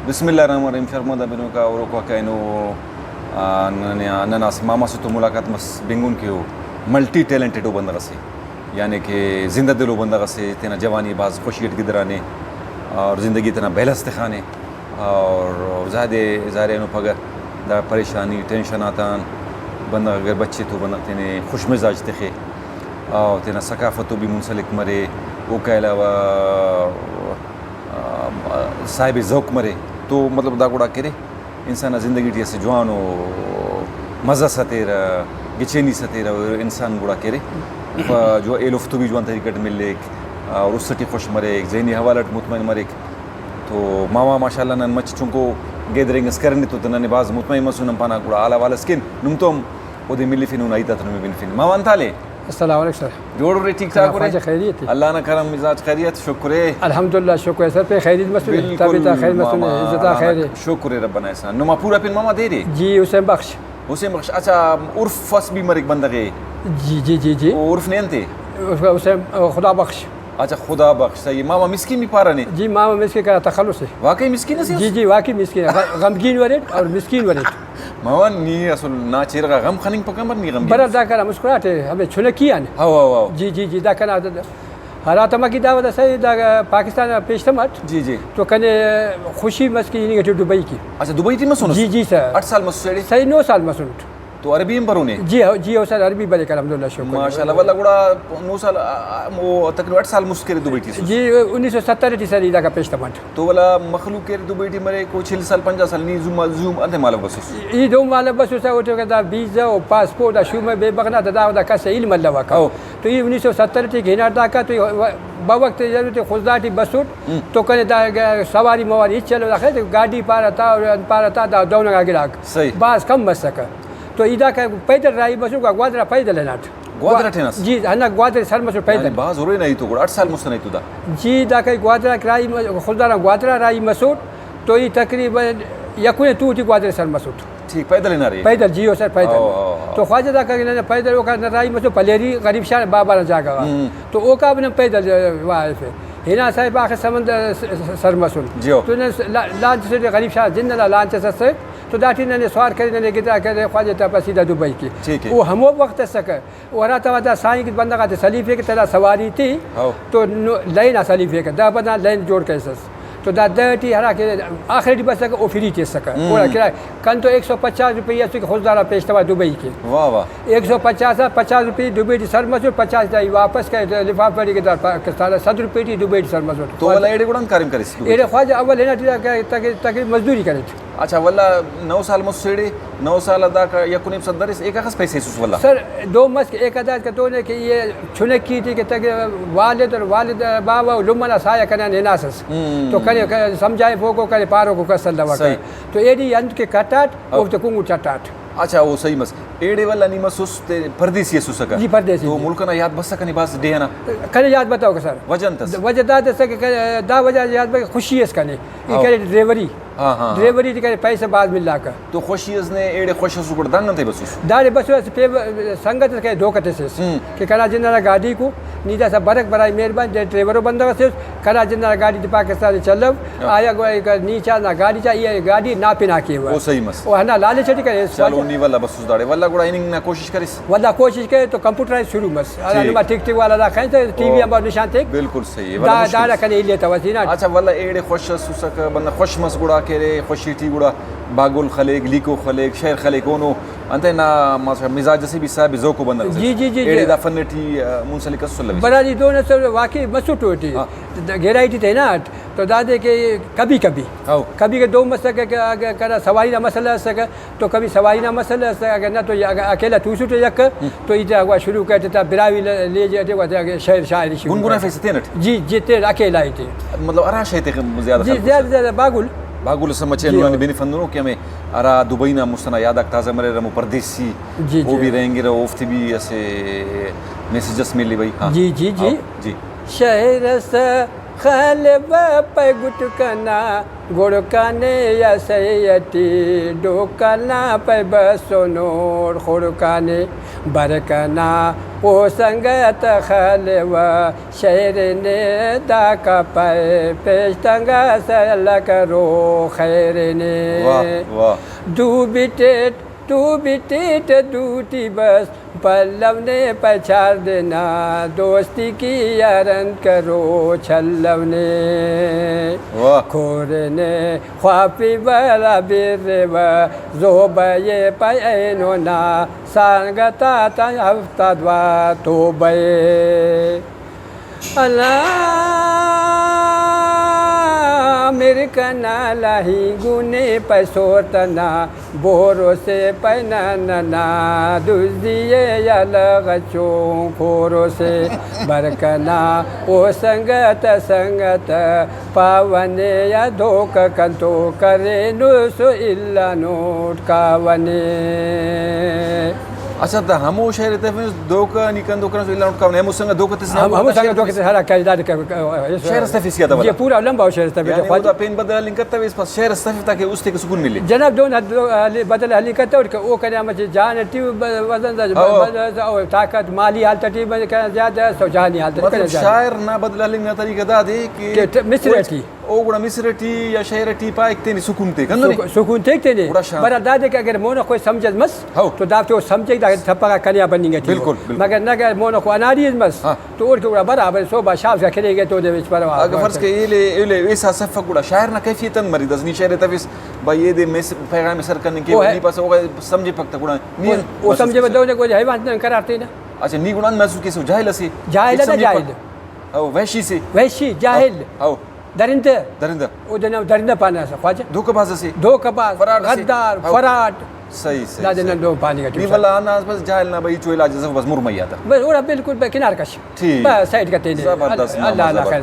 بسم اللہ الرحمن الرحیم شرمندہ بنو کا اور کو کینو نناس ماما سے تو ملاقات مس بنگون کے ہو ملٹی ٹیلنٹڈ ہو بندہ سے یعنی کہ زندہ دل ہو بندہ سے تینا جوانی باز خوشیت گدرانے اور زندگی تینا بہلست خانے اور زائد نو پگہ دا پریشانی ٹینشن آتان بندہ اگر بچے تو بندہ تینے خوش مزاج تخے اور تینا ثقافتوں بھی منسلک مرے وہ کے علاوہ صاحب ذوق مرے تو مطلب دا گوڑا کرے انسان زندگی ٹی سے جوان و مزہ ستیرا گچینی ستیرا انسان گوڑا کرے جو ایلوفتو بھی جوان طریقٹ ملے اور اس سٹی خوش مرے ایک ذہنی حوالت مطمئن مرے تو ماما ماشاءاللہ نن مچ چونکو گیدرنگس کرنے تو نن باز مطمئن مسونم پانا گوڑا اعلی والا سکن نم توم ودی ملی فینون ایتا تنمی بن فین ماما انتالے السلام علیکم سر جوڑ رہے ٹھیک ٹھاک رہے خیریت اللہ نہ کرم مزاج خیریت شکر ہے الحمدللہ شکر ہے سر پہ خیریت مسئول تابیتا خیر مسئول عزتہ خیر ہے شکر ہے ربنا احسان نما پورا پن ماما دے رہے جی حسین بخش اچھا عرف فس بھی مرک بندگے جی عرف نہیں انتے حسین خدا بخش اچھا خدا بخش صحیح ماما مسکین بھی پارا نہیں جی ماما مسکین کا تخلص ہے واقعی مسکین ہے جی واقعی مسکین ہے غمگین ورد اور مسکین ورد ماما نی اصل نا چیرگا غم خننگ پکمبر نی غم برا دا کرا مسکراتے ہمیں چھنے کیا نا ہاں جی دا کرا حالات ما کی دعوت ہے دا پاکستان پیشتمت جی تو کنے خوشی مسکین ہے دبئی کی اچھا دبئی تی مسون جی سر 8 سال مسوڑے صحیح 9 سال مسون تو عربی میں پڑھونے جی سر عربی بلے کر الحمدللہ شکر ماشاءاللہ واللہ گوڑا 9 سال وہ تقریبا 8 سال مسکر دبئی تی جی 1970 تی سر دا کا پیشتمت تو والا مخلوق کے دبئی تی مرے کو 40 سال 50 سال نی زوم انت مال بس یہ دو مال بس سا وہ دا ویزا اور پاسپورٹ دا شو میں بے بغنا دا کا سے علم اللہ کا تو یہ 1970 تی گھنا دا کا تو بوقت ضرورت خوداتی بسوٹ تو کنے دا سواری مواری چلو دا گاڑی پارتا دا دونوں گراک باز کم بس سکا تو ادا کا پیدل رائی مسو کا گوادرا پیدل ہے ناٹ گوادرا ٹھنس جی ہنا گوادرا سر مسو پیدل باز ہو رہے نہیں تو 8 سال مس نہیں تو دا جی دا کہ گوادرا رائی خودارا گوادرا رائی مسو تو یہ تقریبا یکنے تو تی گوادرا سر مسو ٹھیک پیدل نہ رہی پیدل جی سر پیدل تو خواجہ دا کہ پیدل وہ کا رائی مسو پلیری غریب شان بابا نہ جاگا تو او کا بن پیدل واقف ہنا صاحب آخر سمندر سر مسو تو لانچ سے غریب شان جن لانچ سے تو داٹی نے سوار کرنے نے گتا کہ خواجہ تا پسیدہ دبئی کی وہ ہم وقت سکے وہ راتا واتا سائیں کی بندہ کا سلیفے کی طرح سواری تھی تو لائن سلیفے کا دا بنا لائن جوڑ کے سس تو دا دٹی ہرا کے آخری بس سکے وہ فری چیز سکا پورا کرایہ کن تو 150 روپیہ سے خوددارا پیشتوا دبئی کے واہ 150 روپئے دبئی کی سر مسور 50 دائی واپس کے لفاف پڑی کے دار پاکستان 100 روپئے کی دبئی کی سر مسور تو والا ایڈے گڑن کارم کرے ایڈے خواجہ اول ہے نا تاکہ مزدوری کرے اچھا واللہ 9 سال مسیڑے 9 سال ادا کا یا کنیب صدرس ایک اخص پیسے سوس واللہ سر 2 مس ایک ادا کا تو نے کہ یہ چھنک کی تھی کہ والد اور والد بابا لمنا سایہ کرنا ناسس تو کرے سمجھائے وہ کرے پاروں کو کسل دوا کرے تو ایڈی انت کے کٹاٹ اور تو کنگو چٹاٹ اچھا وہ صحیح مس ایڈے والا نہیں مسوس پردیسی سوسکا جی پردیسی تو ملک نہ یاد بس سکنے باز دے نا کرے یاد بتاؤ کہ سر وجہ دا سکے دا وجہ یاد بے خوشی ہے اس کنے یہ کرے ڈرائیوری ڈرائیوری تے پیسے بعد ملا کا تو خوشی اس نے ایڑے خوش سکڑ دنگ تے بس دارے بس سنگت کے دھوکتے سے کہ کنا جنرا گاڑی کو نیدا سا برک برائی مہربان ڈرائیورو بندہ سے کنا جنرا گاڑی تے پاکستان چلو آیا نیچا نہ گاڑی چاہیے گاڑی نہ پنا کے وہ صحیح مس وہ ہنا لالچ چٹی کرے چلو نی والا بس داڑے والا گڑا انگ نہ کوشش کرس والا کوشش کرے تو کمپیوٹرائز شروع مس انا ٹک ٹک والا رکھیں تے ٹی وی اب نشان تے بالکل صحیح والا داڑا کنے لیتا وسینا اچھا والا ایڑے خوش سوسک بندہ خوش مس گڑا کرے خوشی ٹی گڑا باگل خلیق لیکو خلیق شہر خلیق اونو انت نا مزاج سے بھی صاحب ذوق بندہ جی ایڑے دا فنٹی منسلک صلی اللہ بڑا جی دونوں سے واقعی مسوٹ ہوتی گہرائی تھی نا تو دادے کہ کبھی کے 2 مسئلہ کہ سواری نہ مسئلہ سکا تو کبھی سواری نہ مسئلہ سکا نہ تو اکیلا تو سوٹ یک تو ادھر ہوا شروع کرتے تھا براوی لے جاتے شہر شاعری شروع گنگنا فیسے نٹ جی تے اکیلا ہی تھے مطلب اراش ہے زیادہ جی زیادہ باگل سمجھے انہوں نے بینی فندنوں کہ ہمیں ارا دبئی نا مستنا یادک تازہ مرے رمو پردیسی وہ بھی رہیں گے رہو افتی بھی ایسے میسیجس ملی بھائی جی شہر خالب پہ گٹکنا گڑکانے یا سیتی ڈوکنا پہ بسنور خڑکانے برکنا او سنگت خالب شیر نے دا کا پہ پیشتنگا سلک رو خیر نے تو بیٹیٹ دوٹی بس پلو نے پچھار دینا دوستی کی یارن کرو چھلو نے کھور نے خواپی بلا بیر زوبے پینو نا سانگتا تا ہفتہ دوا تو بے اللہ میرے کنا لاہی گونے پیسوتنا بورو سے پینانا دزدیے یا لغچوں کھورو سے برکنا او سنگت پاونے یا دھوک کنتو کرے نوسو اللہ نوٹ کاونے اچھا تا ہمو شہر تفیس دوکا نکن دوکا نسو اللہ نوٹ کاونے ہمو سنگا دوکا تسنا ہمو سنگا دوکا تسنا ہرا کاج داری شہر استفیس کیا تھا یہ پورا لمبا شہر استفیس یعنی وہ دا پین بدل حلی کرتا ہے اس پاس شہر استفیس تاکہ اس تے سکون ملے جناب دون بدل حلی کرتا ہے وہ کرنے ہمیں جان ٹیو وزن دا طاقت مالی حالتا ٹیو زیادہ سو جانی حالتا مطلب شاعر نہ بدل حلی میں طریقہ دا دے کہ مصرٹی او گڑا مصرٹی یا شہرٹی پائک تینی سکون تے کندو نہیں سکون تے تینی برا دا دے کہ اگر مونا کوئی سمجھت مس تو دا تو سمجھے دا تھپا کنیا بنیں گے بالکل مگر نہ مونا کو اناریز مس تو اور کو برابر صبح شام سے کھلے گے تو دے وچ پر اگر فرض کہ یہ ایسا صفہ گڑا شاعر نہ کیفیتن مرید از نی شہر تفیس با یہ دے پیغام سر کرنے کے نہیں پاس ہوگا سمجھے پکتا گڑا وہ سمجھے بدو نے کوئی حیوان قرارتے نا اچھا نی گڑا محسوس کیسے جاہل سے جاہل ہے جاہل او وحشی سے وحشی جاہل او درندہ او دنا درندہ پانا سا خواجہ دھوکہ باز سے دھوکہ باز غدار فراڈ صحیح لا دنا دو پانی کا نہیں والا انداز بس جاہل نہ بھائی چویلا جیسے بس مرمیا تھا بس اور بالکل کنار کش بس سائڈ کرتے ہیں اللہ خیر